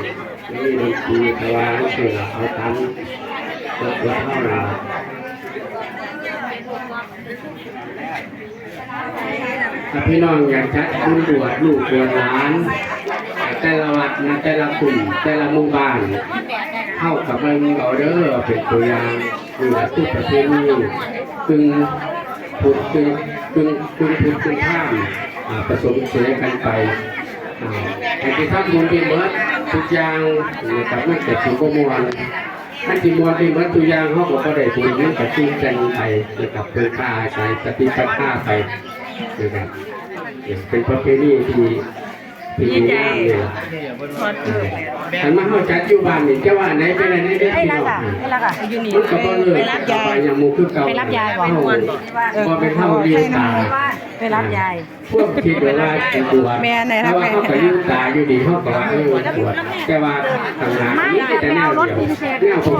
นี่ดนตรีแต่ว่าเชื่อเอาตามตัวเท่านั้นถ้าพี่น้องอยากจัดบุญบวชลูกบวชหลานแต่ละวัดนะแต่ละกลุ่มแต่ละหมู่บ้านเข้ากับมันเอาเด้อเป็นตัวอย่างนี่แหละทุกประเทศนี้กึ่งพุทธกึ่งพุทธกึ่งข้ามผสมเสียกันไปแต่ที่ทำบุญที่เมื่อทุกอย่างนะครับมันแต่สิ่งมวลอันที่มวลที่เมื่อทุกอย่างเขาก็ได้บุญนั่นกับสิ่งกันไปนะครับเพื่อฆ่าใส่ปฏิปัติฆ่าไปนะครับเป็นประเพณีที่ดีงามเลยอันมาเข้าจัดอยู่บ้านนี่เจ้าว่าไหนเป็นอะไรได้พี่น้องมันก็บ่เลยไปอย่างมูคือเก่าไปรับยายก่อนก็เป็นเท่าเรียนตาไปรับยายพวกคิดว่าเป็นตัวเพราะว่าเขาไปยืนตาอยู่ดีเขาก็ว่าปวดแต่ว่าต่างหากนี่แต่แนวเดียวแนวของ